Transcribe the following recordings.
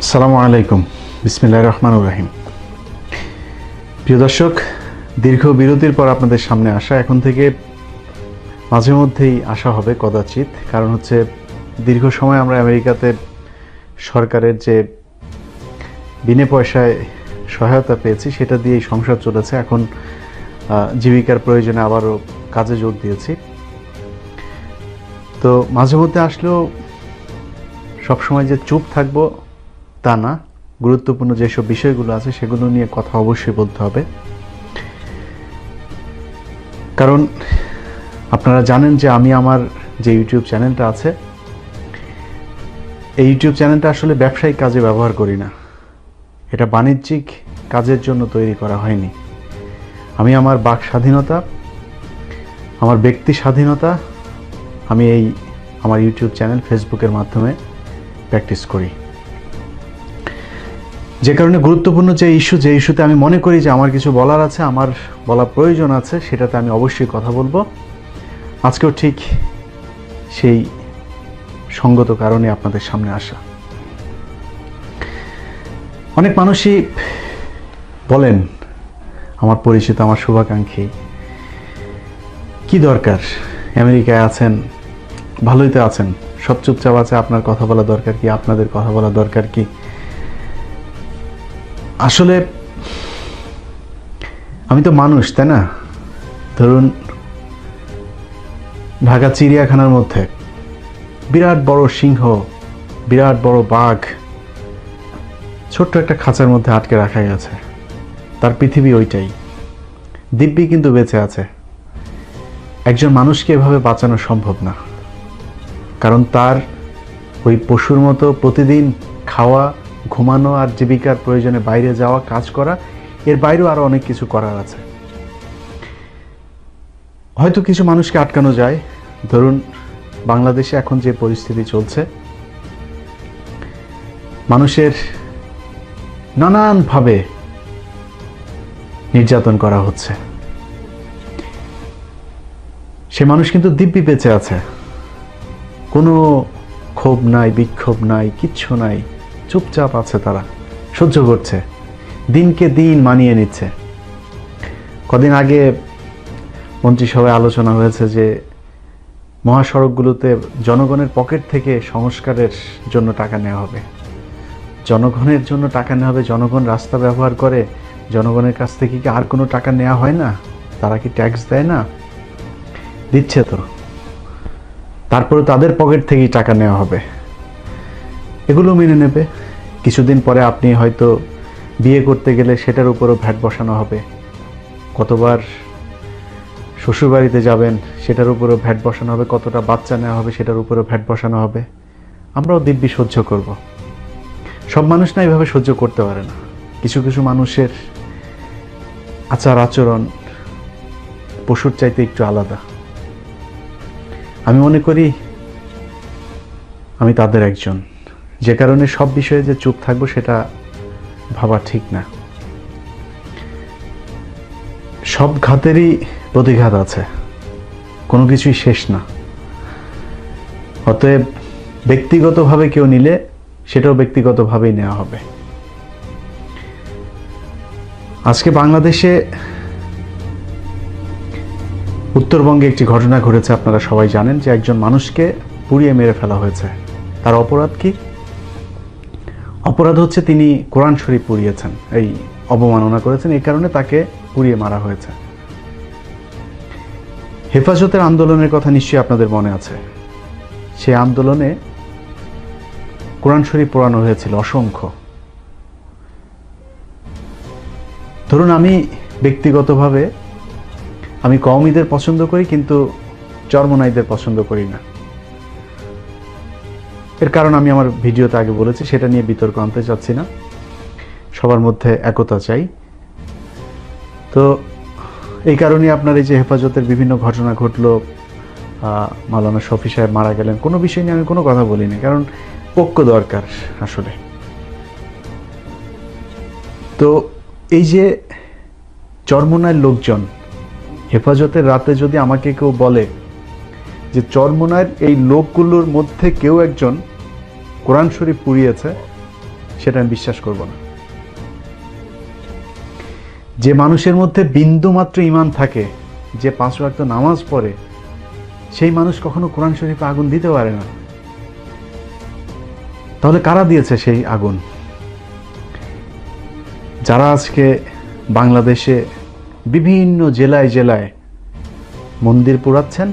আসসালামু আলাইকুম, বিসমিল্লাহির রহমানির রহিম। প্রিয় দর্শক, দীর্ঘ বিরতির পর আপনাদের সামনে আসা, এখন থেকে মাঝে মধ্যেই আসা হবে কদাচিৎ। কারণ হচ্ছে দীর্ঘ সময় আমরা আমেরিকাতে সরকারের যে বিনা পয়সায় সহায়তা পেয়েছি সেটা দিয়েই সংসার চলেছে। এখন জীবিকার প্রয়োজনে আবারও কাজে যোগ দিয়েছি। তো মাঝে মধ্যে আসলেও সবসময় যে চুপ থাকবো তা না, গুরুত্বপূর্ণ যেসব বিষয়গুলো আছে সেগুলো নিয়ে কথা অবশ্যই বলতে হবে। কারণ আপনারা জানেন যে আমি আমার যে ইউটিউব চ্যানেলটা আছে, এই ইউটিউব চ্যানেলটা আসলে ব্যবসায়িক কাজে ব্যবহার করি না। এটা বাণিজ্যিক কাজের জন্য তৈরি করা হয়নি। আমি আমার বাক স্বাধীনতা, আমার ব্যক্তি স্বাধীনতা আমি আমার ইউটিউব চ্যানেল ফেসবুকের মাধ্যমে প্র্যাকটিস করি। যে কারণে গুরুত্বপূর্ণ যে ইস্যুতে আমি মনে করি যে আমার কিছু বলার আছে, আমার বলা প্রয়োজন আছে, সেটাতে আমি অবশ্যই কথা বলবো। আজকেও ঠিক সেই সঙ্গত কারণে আপনাদের সামনে আসা। অনেক মানুষই বলেন, আমার পরিচিত, আমার শুভাকাঙ্ক্ষী, কি দরকার, আমেরিকায় আছেন, ভালোই তো আছেন, সব চুপচাপ আছে, আপনার কথা বলা দরকার কি, আপনাদের কথা বলা দরকার কি? আসলে আমি তো মানুষ, তাই না? ধরুন, ঢাকা চিড়িয়াখানার মধ্যে বিরাট বড় সিংহ, বিরাট বড় বাঘ ছোট্ট একটা খাঁচার মধ্যে আটকে রাখা গেছে। তার পৃথিবী ওইটাই, দিব্যি কিন্তু বেঁচে আছে। একজন মানুষকে এভাবে বাঁচানো সম্ভব না, কারণ তার ওই পশুর মতো প্রতিদিন খাওয়া, ঘুমানো আর জীবিকার প্রয়োজনে বাইরে যাওয়া, কাজ করা, এর বাইরেও আরো অনেক কিছু করার আছে। হয়তো কিছু মানুষকে আটকানো যায়। ধরুন, বাংলাদেশে এখন যে পরিস্থিতি চলছে, মানুষের নানানভাবে নির্যাতন করা হচ্ছে, সে মানুষ কিন্তু দিব্যি বেঁচে আছে, কোনো ক্ষোভ নাই, বিক্ষোভ নাই, কিচ্ছু নাই, চুপচাপ আছে, তারা সহ্য করছে, দিনকে দিন মানিয়ে নিচ্ছে। কদিন আগে মন্ত্রিসভায় আলোচনা হয়েছে যে মহাসড়কগুলোতে জনগণের পকেট থেকে সংস্কারের জন্য টাকা নেওয়া হবে। জনগণের জন্য টাকা নেওয়া হবে, জনগণ রাস্তা ব্যবহার করে, জনগণের কাছ থেকে কি আর কোনো টাকা নেওয়া হয় না? তারা কি ট্যাক্স দেয় না? দিচ্ছে তো। তারপরে তাদের পকেট থেকেই টাকা নেওয়া হবে। এগুলো মেনে নেবে। কিছুদিন পরে আপনি হয়তো বিয়ে করতে গেলে সেটার উপরও ভ্যাট বসানো হবে। কতবার শ্বশুরবাড়িতে যাবেন সেটার উপরও ভ্যাট বসানো হবে। কতটা বাচ্চা নেওয়া হবে সেটার উপরও ভ্যাট বসানো হবে। আমরাও দিব্যি সহ্য করব। সব মানুষ না এইভাবে সহ্য করতে পারে না। কিছু কিছু মানুষের আচার আচরণ পশুর চাইতে একটু আলাদা। আমি মনে করি আমি তাদের একজন, যে কারণে সব বিষয়ে যে চুপ থাকবো সেটা ভাবা ঠিক না। সব ঘাতেরই প্রতিঘাত আছে, কোনো কিছুই শেষ না। অতএব ব্যক্তিগতভাবে কেউ নিলে সেটাও ব্যক্তিগতভাবেই নেওয়া হবে। আজকে বাংলাদেশে উত্তরবঙ্গে একটি ঘটনা ঘটেছে, আপনারা সবাই জানেন যে একজন মানুষকে পুড়িয়ে মেরে ফেলা হয়েছে। তার অপরাধ কি? অপরাধ হচ্ছে তিনি কোরআন শরীফ পুড়িয়েছেন, এই অবমাননা করেছেন, এই কারণে তাকে পুড়িয়ে মারা হয়েছে। হেফাজতের আন্দোলনের কথা নিশ্চয়ই আপনাদের মনে আছে। সেই আন্দোলনে কোরআন শরীফ পোড়ানো হয়েছিল অসংখ্য। ধরুন, আমি ব্যক্তিগতভাবে আমি কওমিদের পছন্দ করি, কিন্তু চরমনাইদের পছন্দ করি না। এর কারণ আমি আমার ভিডিওতে আগে বলেছি, সেটা নিয়ে বিতর্ক আনতে চাচ্ছি না। সবার মধ্যে একতা চাই। তো এই কারণে আপনার এই যে হেফাজতের বিভিন্ন ঘটনা ঘটলো, মাওলানা শফি সাহেব মারা গেলেন, কোনো বিষয় নিয়ে আমি কোনো কথা বলিনি, কারণ ঐক্য দরকার আসলে। তো এই যে চরমোনাইয়ের লোকজন, হেফাজতের রাতে যদি আমাকে কেউ বলে যে চরমোনাইয়ের এই লোকগুলোর মধ্যে কেউ একজন কোরআন শরীফ পুড়িয়েছে, সেটা আমি বিশ্বাস করব না। যে মানুষের মধ্যে বিন্দুমাত্র ঈমান থাকে, যে 5 ওয়াক্ত নামাজ পড়ে, সেই মানুষ কখনো কোরআন শরীফে আগুন দিতে পারে না। তাহলে কারা দিয়েছে সেই আগুন? যারা আজকে বাংলাদেশে বিভিন্ন জেলায় জেলায় মন্দির পোড়াচ্ছেন,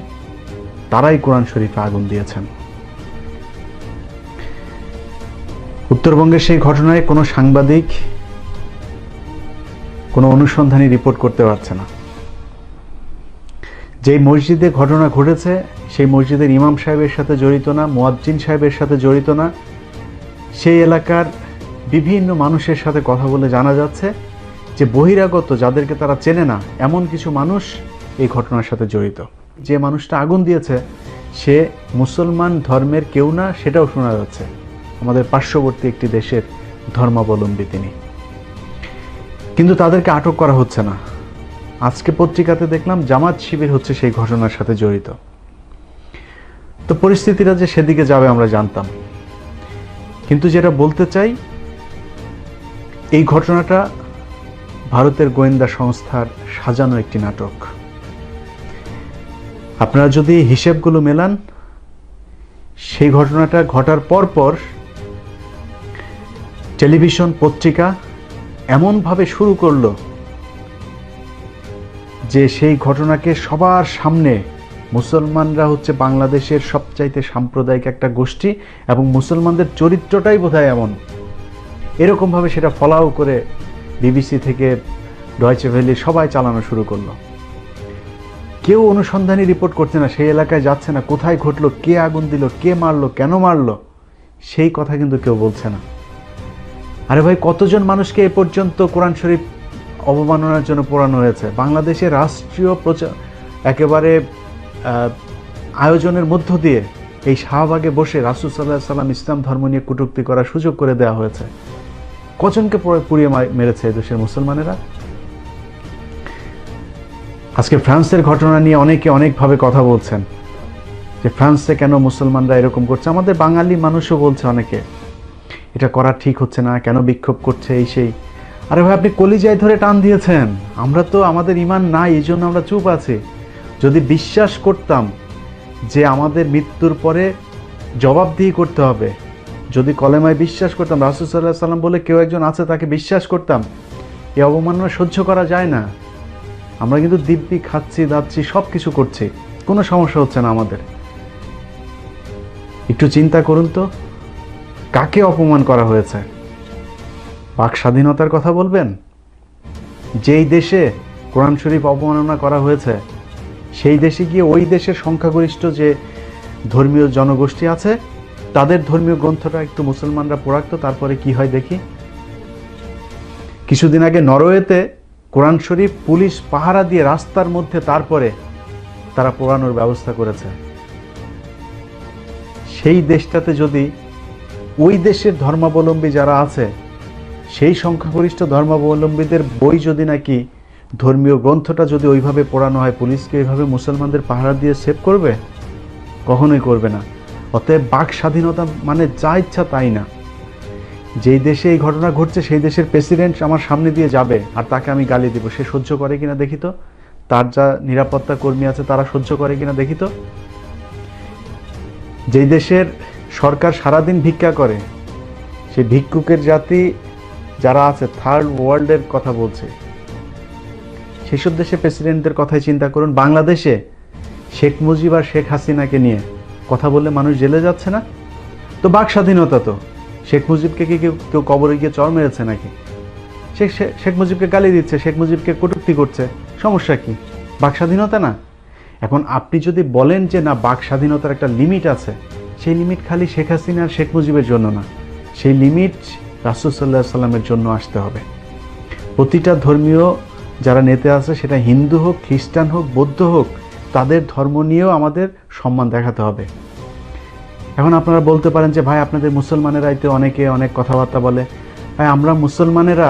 তারাই কোরআন শরীফে আগুন দিয়েছেন। উত্তরবঙ্গের সেই ঘটনায় কোনো সাংবাদিক কোনো অনুসন্ধানী রিপোর্ট করতে পারছে না। যেই মসজিদে ঘটনা ঘটেছে সেই মসজিদের ইমাম সাহেবের সাথে জড়িত না, মুয়াজ্জিন সাহেবের সাথে জড়িত না, সেই এলাকার বিভিন্ন মানুষের সাথে কথা বলে জানা যাচ্ছে যে বহিরাগত, যাদেরকে তারা চেনে না, এমন কিছু মানুষ এই ঘটনার সাথে জড়িত। যে মানুষটা আগুন দিয়েছে সে মুসলমান ধর্মের কেউ না, সেটাও শোনা যাচ্ছে। আমাদের পার্শ্ববর্তী একটি দেশের ধর্মাবলম্বী তিনি, কিন্তু তাদেরকে আটক করা হচ্ছে না। আজকে পত্রিকাতে দেখলাম জামাত শিবির হচ্ছে সেই ঘটনার সাথে জড়িত। তো পরিস্থিতিটা যে সেদিকে যাবে আমরা জানতাম, কিন্তু যেটা বলতে চাই, এই ঘটনাটা ভারতের গোয়েন্দা সংস্থার সাজানো একটি নাটক। আপনারা যদি হিসেবগুলো মেলান, সেই ঘটনাটা ঘটার পর টেলিভিশন পত্রিকা এমনভাবে শুরু করলো যে সেই ঘটনাকে সবার সামনে, মুসলমানরা হচ্ছে বাংলাদেশের সবচাইতে সাম্প্রদায়িক একটা গোষ্ঠী এবং মুসলমানদের চরিত্রটাই বোধহয় এমন, এরকমভাবে সেটা ফলাও করে বিবিসি থেকে ডয়েচে ভেলে সবাই চালানো শুরু করলো। কেউ অনুসন্ধানী রিপোর্ট করছে না, সেই এলাকায় যাচ্ছে না, কোথায় ঘটলো, কে আগুন দিল, কে মারলো, কেন মারলো, সেই কথা কিন্তু কেউ বলছে না। আরে ভাই, কতজন মানুষকে এ পর্যন্ত কোরআন শরীফ অবমাননার জন্য পোড়ানো হয়েছে? বাংলাদেশের রাষ্ট্রীয় একেবারে আয়োজনের মধ্য দিয়ে এই শাহবাগে বসে রাসূল সাল্লাল্লাহু আলাইহি সাল্লাম ইসলাম ধর্ম নিয়ে কটূক্তি করার সুযোগ করে দেওয়া হয়েছে। কজনকে পুড়িয়ে মেরেছে দেশের মুসলমানেরা? আজকে ফ্রান্সের ঘটনা নিয়ে অনেকে অনেকভাবে কথা বলছেন যে ফ্রান্সে কেন মুসলমানরা এরকম করছে। আমাদের বাঙালি মানুষও বলছে অনেকে, এটা করা ঠিক হচ্ছে না, কেন বিক্ষোভ করছে, এই সেই। আরে ভাই, আপনি কলিজায় ধরে টান দিয়েছেন। আমরা তো, আমাদের ঈমান নাই, এই জন্য আমরা চুপ আছি। যদি বিশ্বাস করতাম যে আমাদের মৃত্যুর পরে জবাবদিহি করতে হবে, যদি কলেমায় বিশ্বাস করতাম, রাসূল সাল্লাল্লাহু আলাইহি সাল্লাম বলে কেউ একজন আছে, তাকে বিশ্বাস করতাম, এই অবমাননা সহ্য করা যায় না। আমরা কিন্তু দিব্যি খাচ্ছি, দাচ্ছি, সব কিছু করছি, কোনো সমস্যা হচ্ছে না আমাদের। একটু চিন্তা করুন তো, কাকে অপমান করা হয়েছে? বাক স্বাধীনতার কথা বলবেন? যেই দেশে কোরআন শরীফ অবমাননা করা হয়েছে, সেই দেশে গিয়ে ওই দেশের সংখ্যাগরিষ্ঠ যে ধর্মীয় জনগোষ্ঠী আছে, তাদের ধর্মীয় গ্রন্থটা একটু মুসলমানরা পড়াতো, তারপরে কি হয় দেখি। কিছুদিন আগে নরওয়েতে কোরআন শরীফ পুলিশ পাহারা দিয়ে রাস্তার মধ্যে তারপরে তারা পোড়ানোর ব্যবস্থা করেছে। সেই দেশটাতে যদি ওই দেশের ধর্মাবলম্বী যারা আছে, সেই সংখ্যাগরিষ্ঠ ধর্মাবলম্বীদের বই যদি নাকি, ধর্মীয় গ্রন্থটা যদি ওইভাবে পড়ানো হয়, পুলিশকে এইভাবে মুসলমানদের পাহারা দিয়ে সেভ করবে? কখনোই করবে না। অতএব বাক স্বাধীনতা মানে যা ইচ্ছা তাই না। যেই দেশে এই ঘটনা ঘটছে, সেই দেশের প্রেসিডেন্ট আমার সামনে দিয়ে যাবে আর তাকে আমি গালি দিব, সে সহ্য করে কিনা দেখি তো। তার যা নিরাপত্তা কর্মী আছে তারা সহ্য করে কিনা দেখি তো। যেই দেশের সরকার সারাদিন ভিক্ষা করে, সেই ভিক্ষুকের জাতি যারা আছে, থার্ড ওয়ার্ল্ডের কথা বলছে, সেসব দেশে প্রেসিডেন্টদের কথাই চিন্তা করুন। বাংলাদেশে শেখ মুজিব আর শেখ হাসিনাকে নিয়ে কথা বললে মানুষ জেলে যাচ্ছে না? তো বাক স্বাধীনতা তো। শেখ মুজিবকে কি কেউ কবরে গিয়ে চর মেরেছে নাকি? শেখ মুজিবকে গালি দিচ্ছে, শেখ মুজিবকে কটূক্তি করছে, সমস্যা কি? বাক স্বাধীনতা না? এখন আপনি যদি বলেন যে না, বাক স্বাধীনতার একটা লিমিট আছে, সেই লিমিট খালি শেখ হাসিনা আর শেখ মুজিবের জন্য না, সেই লিমিট রাসূল সাল্লাল্লাহু আলাইহি সাল্লামের জন্য আসতে হবে। প্রতিটা ধর্মীয় যারা নেতা আছে, সেটা হিন্দু হোক, খ্রিস্টান হোক, বৌদ্ধ হোক, তাদের ধর্ম নিয়েও আমাদের সম্মান দেখাতে হবে। এখন আপনারা বলতে পারেন যে ভাই, আপনাদের মুসলমানেরা এতে অনেকে অনেক কথাবার্তা বলে। ভাই, আমরা মুসলমানেরা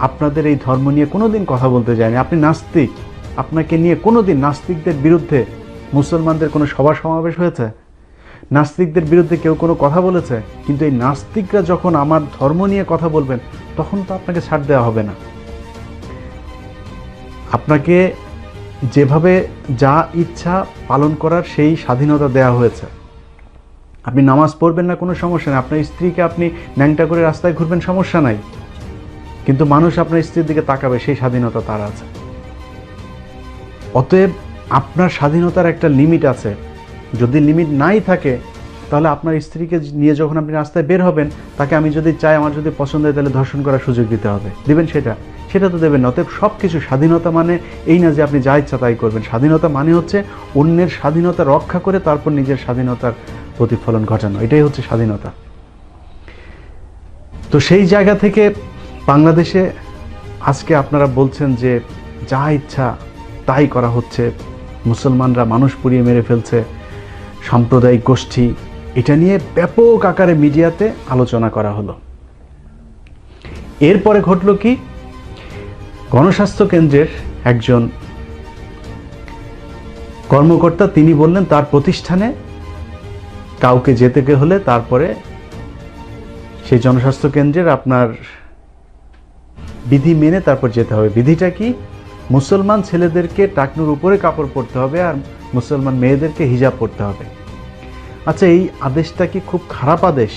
আপনাদের এই ধর্ম নিয়ে কোনোদিন কথা বলতে যাইনি। আপনি নাস্তিক, আপনাকে নিয়ে কোনোদিন নাস্তিকদের বিরুদ্ধে মুসলমানদের কোনো সভা সমাবেশ হয়েছে? নাস্তিকদের বিরুদ্ধে কেউ কোনো কথা বলেছে? কিন্তু এই নাস্তিকরা যখন আমার ধর্ম নিয়ে কথা বলবেন তখন তো আপনাকে ছাড় দেওয়া হবে না। আপনাকে যেভাবে যা ইচ্ছা পালন করার সেই স্বাধীনতা দেওয়া হয়েছে। আপনি নামাজ পড়বেন না, কোনো সমস্যা নেই। আপনার স্ত্রীকে আপনি ন্যাংটা করে রাস্তায় ঘুরবেন, সমস্যা নাই। কিন্তু মানুষ আপনার স্ত্রীর দিকে তাকাবে, সেই স্বাধীনতা তার আছে। অতএব আপনার স্বাধীনতার একটা লিমিট আছে। যদি লিমিট নাই থাকে তাহলে আপনার স্ত্রীকে নিয়ে যখন আপনি রাস্তায় বের হবেন, তাকে আমি যদি চাই, আমার যদি পছন্দ হয়, তাহলে ধর্ষণ করার সুযোগ দিতে হবে। দিবেন সেটা তো দেবেন না। অতএব সব কিছু স্বাধীনতা মানে এই না যে আপনি যা ইচ্ছা তাই করবেন। স্বাধীনতা মানে হচ্ছে অন্যের স্বাধীনতা রক্ষা করে তারপর নিজের স্বাধীনতার প্রতিফলন ঘটানো, এটাই হচ্ছে স্বাধীনতা। তো সেই জায়গা থেকে বাংলাদেশে আজকে আপনারা বলছেন যে যা ইচ্ছা তাই করা হচ্ছে, মুসলমানরা মানুষ পুড়িয়ে মেরে ফেলছে, সাম্প্রদায়িক গোষ্ঠী, এটা নিয়ে ব্যাপক আকারে মিডিয়াতে আলোচনা করা হলো। এরপরে ঘটল কি, গণস্বাস্থ্য কেন্দ্রের একজন কর্মকর্তা তিনি বললেন তার প্রতিষ্ঠানে কাউকে যেতে হলে তারপরে সেই জনস্বাস্থ্য কেন্দ্রের আপনার বিধি মেনে তারপর যেতে হবে। বিধিটা কি? মুসলমান ছেলেদেরকে টাকনুর উপরে কাপড় পরতে হবে আর মুসলমান মেয়েদেরকে হিজাব পরতে হবে। আচ্ছা, এই আদেশটা কি খুব খারাপ আদেশ?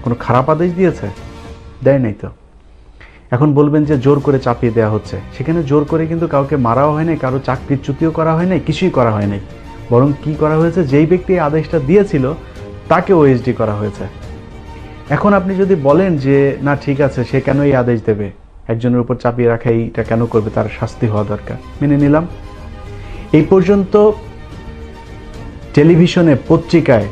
কোনো খারাপ আদেশ দিয়েছে? দেয় নাই তো। এখন বলবেন যে জোর করে চাপিয়ে দেওয়া হচ্ছে। সেখানে জোর করে কিন্তু কাউকে মারাও হয় নাই, কারো চাকরিচ্যুতিও করা হয় নাই, কিছুই করা হয় নাই। বরং কি করা হয়েছে, যেই ব্যক্তি এই আদেশটা দিয়েছিল তাকে ওএসডি করা হয়েছে। এখন আপনি যদি বলেন যে না ঠিক আছে, সে কেন এই আদেশ দেবে, একজনের উপর চাপিয়ে রাখা এইটা কেন করবে, তার শাস্তি হওয়া দরকার, মেনে নিলাম। এই পর্যন্ত টেলিভিশনে, পত্রিকায়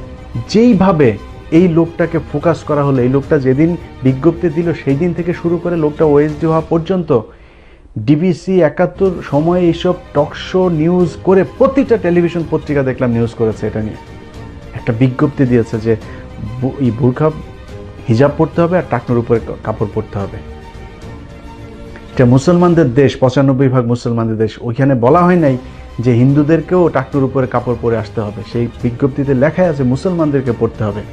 যেইভাবে এই লোকটাকে ফোকাস করা হলো, এই লোকটা যেদিন বিজ্ঞপ্তি দিল সেই দিন থেকে শুরু করে লোকটা ওএসডি হওয়া পর্যন্ত, ডিবিসি, ৭১ সময় এইসব টকশো নিউজ করে প্রতিটা টেলিভিশন পত্রিকা দেখলাম নিউজ করেছে এটা নিয়ে। একটা বিজ্ঞপ্তি দিয়েছে যে এই বোরখা, হিজাব পড়তে হবে আর টাকনুর উপরে কাপড় পরতে হবে। এটা মুসলমানদের দেশ, ৯৫% মুসলমানদের দেশ। ওইখানে বলা হয় নাই যে হিন্দুদেরকেও টাকনুর উপরে কাপড় পরে আসতে হবে। সেই বিজ্ঞপ্তিতে লেখাই আছে মুসলমানদেরকে পড়তে হবে।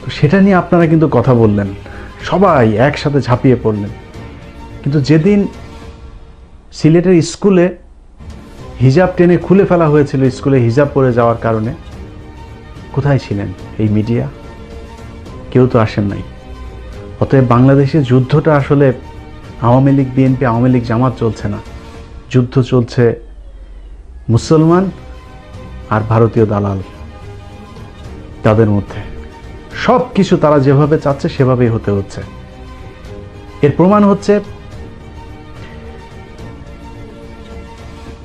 তো সেটা নিয়ে আপনারা কিন্তু কথা বললেন, সবাই একসাথে ঝাঁপিয়ে পড়লেন। কিন্তু যেদিন সিলেটের স্কুলে হিজাব টেনে খুলে ফেলা হয়েছিল, স্কুলে হিজাব পরে যাওয়ার কারণে, কোথায় ছিলেন এই মিডিয়া? কেউ তো আসেন নাই। অতএব বাংলাদেশে যুদ্ধটা আসলে আওয়ামী লীগ, বিএনপি, আওয়ামী লীগ, জামাত চলছে না। যুদ্ধ চলছে মুসলমান আর ভারতীয় দালাল, তাদের মধ্যে। সব কিছু তারা যেভাবে চাচ্ছে সেভাবেই হতে হচ্ছে। এর প্রমাণ হচ্ছে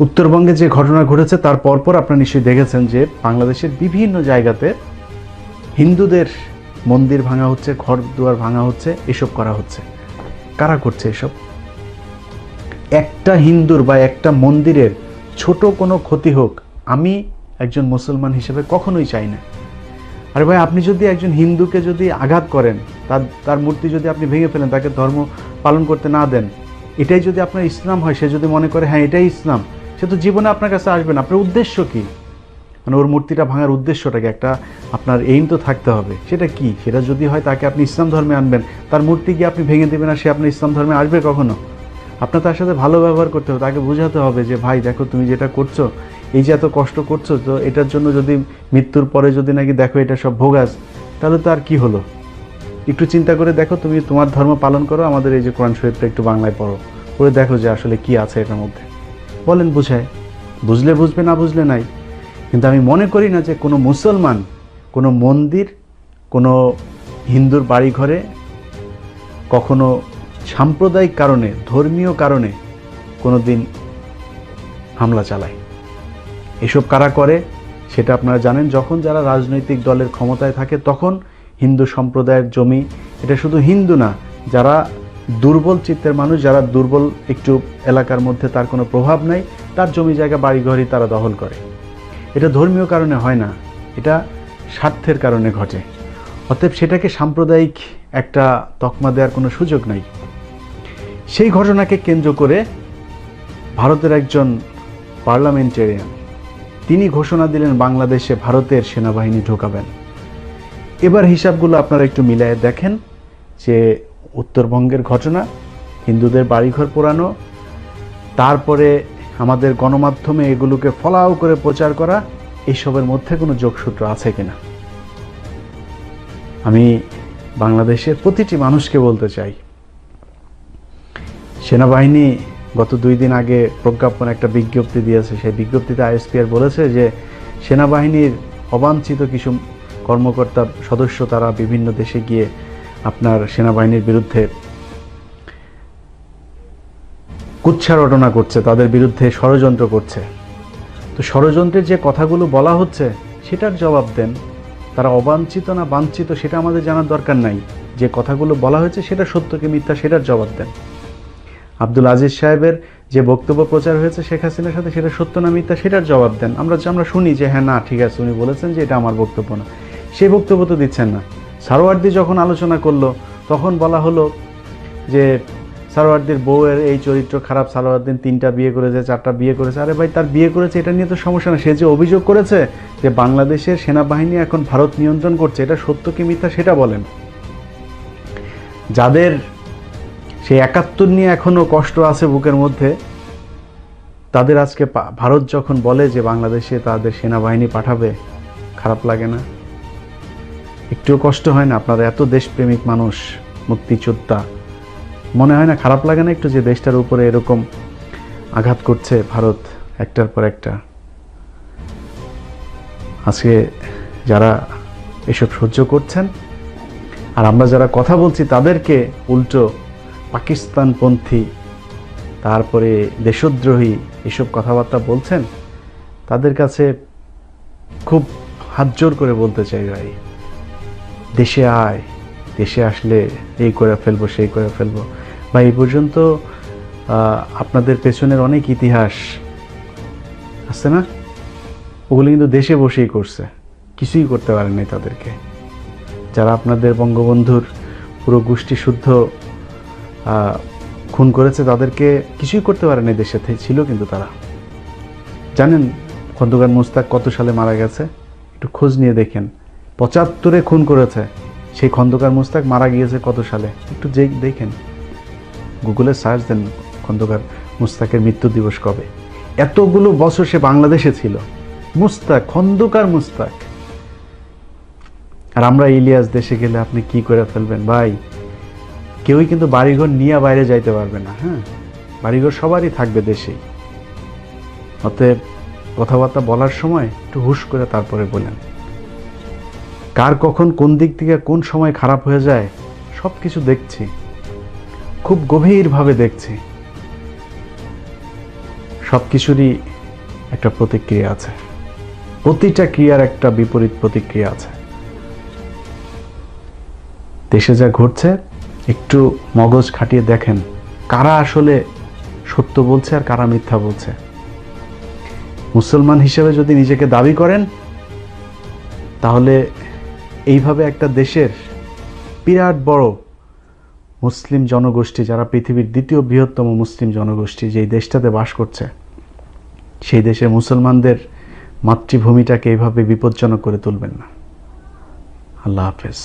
উত্তরবঙ্গে যে ঘটনা ঘটেছে তার পরপর আপনারা নিশ্চয়ই দেখেছেন যে বাংলাদেশের বিভিন্ন জায়গাতে হিন্দুদের মন্দির ভাঙা হচ্ছে, ঘর দুয়ার ভাঙা হচ্ছে, এসব করা হচ্ছে। কারা করছে এসব? একটা হিন্দুর বা একটা মন্দিরের ছোট কোনো ক্ষতি হোক আমি একজন মুসলমান হিসেবে কখনোই চাই না। আরে ভাই, আপনি যদি একজন হিন্দুকে যদি আঘাত করেন, তার মূর্তি যদি আপনি ভেঙে ফেলেন, তাকে ধর্ম পালন করতে না দেন, এটাই যদি আপনার ইসলাম হয়, সে যদি মনে করে হ্যাঁ এটাই ইসলাম, সে তো জীবনে আপনার কাছে আসবে না। আপনার উদ্দেশ্য কি? মানে ওর মূর্তিটা ভাঙার উদ্দেশ্যটাকে একটা আপনার এইম তো থাকতে হবে। সেটা কি? সেটা যদি হয় তাকে আপনি ইসলাম ধর্মে আনবেন, তার মূর্তি কি আপনি ভেঙে দেবেন আর সে আপনার ইসলাম ধর্মে আসবে কখনো? আপনার তার সাথে ভালো ব্যবহার করতে হবে, তাকে বোঝাতে হবে যে ভাই দেখো তুমি যেটা করছো, এই যে এত কষ্ট করছো, তো এটার জন্য যদি মৃত্যুর পরে যদি নাকি দেখো এটা সব ভোগাস, তাহলে তো আর কি হলো? একটু চিন্তা করে দেখো, তুমি তোমার ধর্ম পালন করো, আমাদের এই যে কোরআন শরীফটা একটু বাংলায় পড়ো, পড়ে দেখো যে আসলে কি আছে এটার মধ্যে। বলেন বুঝায়, বুঝলে বুঝবে, না বুঝলে নাই। কিন্তু আমি মনে করি না যে কোনো মুসলমান কোনো মন্দির, কোনো হিন্দুর বাড়ি ঘরে কখনো সাম্প্রদায়িক কারণে, ধর্মীয় কারণে কোনো দিন হামলা চালায়। এসব কারা করে সেটা আপনারা জানেন। যখন যারা রাজনৈতিক দলের ক্ষমতায় থাকে তখন হিন্দু সম্প্রদায়ের জমি, এটা শুধু হিন্দু না, যারা দুর্বল চিত্তের মানুষ, যারা দুর্বল একটু এলাকার মধ্যে তার কোনো প্রভাব নাই, তার জমি জায়গা বাড়িঘরই তারা দখল করে। এটা ধর্মীয় কারণে হয় না, এটা স্বার্থের কারণে ঘটে। অতএব সেটাকে সাম্প্রদায়িক একটা তকমা দেওয়ার কোনো সুযোগ নাই। সেই ঘটনাকে কেন্দ্র করে ভারতের একজন পার্লামেন্টেরিয়ান তিনি ঘোষণা দিলেন বাংলাদেশে ভারতের সেনাবাহিনী ঢোকাবেন। এবার হিসাবগুলো আপনারা একটু মিলায়ে দেখেন যে উত্তরবঙ্গের ঘটনা, হিন্দুদের বাড়িঘর পোড়ানো, তারপরে আমাদের গণমাধ্যমে এগুলোকে ফলাও করে প্রচার করা, এইসবের মধ্যে কোনো যোগসূত্র আছে কিনা। আমি বাংলাদেশের প্রতিটি মানুষকে বলতে চাই, সেনাবাহিনী গত 2 দিন আগে প্রজ্ঞাপন একটা বিজ্ঞপ্তি দিয়েছে। সেই বিজ্ঞপ্তিতে আইএসপিআর বলেছে যে সেনাবাহিনীর অবাঞ্ছিত কিছু কর্মকর্তা সদস্য তারা বিভিন্ন দেশে গিয়ে আপনার সেনাবাহিনীর বিরুদ্ধে কুৎসা রটনা করছে, তাদের বিরুদ্ধে ষড়যন্ত্র করছে। তো ষড়যন্ত্রের যে কথাগুলো বলা হচ্ছে সেটার জবাব দেন। তারা অবাঞ্ছিত না বাঞ্ছিত সেটা আমাদের জানার দরকার নাই, যে কথাগুলো বলা হয়েছে সেটা সত্য কি মিথ্যা সেটার জবাব দেন। আব্দুল আজিজ সাহেবের যে বক্তব্য প্রচার হয়েছে শেখ হাসিনার সাথে, সেটা সত্য না মিথ্যা সেটার জবাব দেন। আমরা শুনি যে হ্যাঁ না ঠিক আছে, উনি বলেছেন যে এটা আমার বক্তব্য না, সেই বক্তব্য তো দিচ্ছেন না। সারোয়ার্দী যখন আলোচনা করলো তখন বলা হলো যে সারোয়ার্দীর বউয়ের এই চরিত্র খারাপ, সারোয়ার্দী 3টা বিয়ে করেছে, 4টা বিয়ে করেছে। আরে ভাই, তার বিয়ে করেছে এটা নিয়ে তো সমস্যা না। সে যে অভিযোগ করেছে যে বাংলাদেশের সেনাবাহিনী এখন ভারত নিয়ন্ত্রণ করছে, এটা সত্য কি মিথ্যা সেটা বলেন। যাদের সেই 71 নিয়ে এখনো কষ্ট আছে বুকের মধ্যে, তাদের আজকে ভারত যখন বলে যে বাংলাদেশে তাদের সেনাবাহিনী পাঠাবে, খারাপ লাগে না? একটুও কষ্ট হয় না? আপনারা এত দেশপ্রেমিক মানুষ, মুক্তিযোদ্ধা, মনে হয় না খারাপ লাগে না একটু যে দেশটার উপরে এরকম আঘাত করছে ভারত একটার পর একটা? আজকে যারা এসব সহ্য করছেন আর আমরা যারা কথা বলছি তাদেরকে উল্টো পাকিস্তানপন্থী, তারপরে দেশদ্রোহী এসব কথাবার্তা বলছেন, তাদের কাছে খুব হাত জোর করে বলতে চাই, ভাই দেশে আয়, দেশে আসলে এই করে ফেলবো সেই করে ফেলবো। বা এই পর্যন্ত আপনাদের পেছনের অনেক ইতিহাস আছে না, ওগুলো কিন্তু দেশে বসেই করছে, কিছুই করতে পারেননি তাদেরকে। যারা আপনাদের বঙ্গবন্ধুর পুরো গোষ্ঠী শুদ্ধ খুন করেছে তাদেরকে কিছুই করতে পারেনি, দেশে ছিল কিন্তু তারা। জানেন খন্দকার মুস্তাক কত সালে মারা গেছে? একটু খোঁজ নিয়ে দেখেন। 75-এ খুন করেছে সেই খন্দকার মুস্তাক, মারা গিয়েছে কত সালে? একটু দেখেন, গুগলে সার্চ দেন খন্দকার মুস্তাকের মৃত্যু দিবস কবে। এতগুলো বছর সে বাংলাদেশে ছিল, মুস্তাক, খন্দকার মুস্তাক। আর আমরা ইলিয়াস দেশে গেলে আপনি কি করে ফেলবেন ভাই? কেউই কিন্তু বাড়িঘর নিয়ে বাইরে যাইতে পারবে না। হ্যাঁ, বাড়িঘর সবারই থাকবে দেশেই। অতএব কথাবার্তা বলার সময় একটু হুশ করে তারপরে বলেন। কার কখন কোন দিক থেকে কোন সময় খারাপ হয়ে যায় সব কিছু দেখছি, খুব গভীরভাবে দেখছি। সব কিছুরই একটা প্রতিক্রিয়া আছে, প্রতিটা ক্রিয়ার একটা বিপরীত প্রতিক্রিয়া আছে। দেশে যা ঘটছে একটু মগজ খাটিয়ে দেখেন, কারা আসলে সত্য বলছে আর কারা মিথ্যা বলছে। মুসলমান হিসেবে যদি নিজেকে দাবি করেন, তাহলে এইভাবে একটা দেশের বিরাট বড় মুসলিম জনগোষ্ঠী, যারা পৃথিবীর 2য় বৃহত্তম মুসলিম জনগোষ্ঠী যেই দেশটাতে বাস করছে, সেই দেশের মুসলমানদের মাতৃভূমিটাকে এইভাবে বিপজ্জনক করে তুলবেন না। আল্লাহ হাফেজ।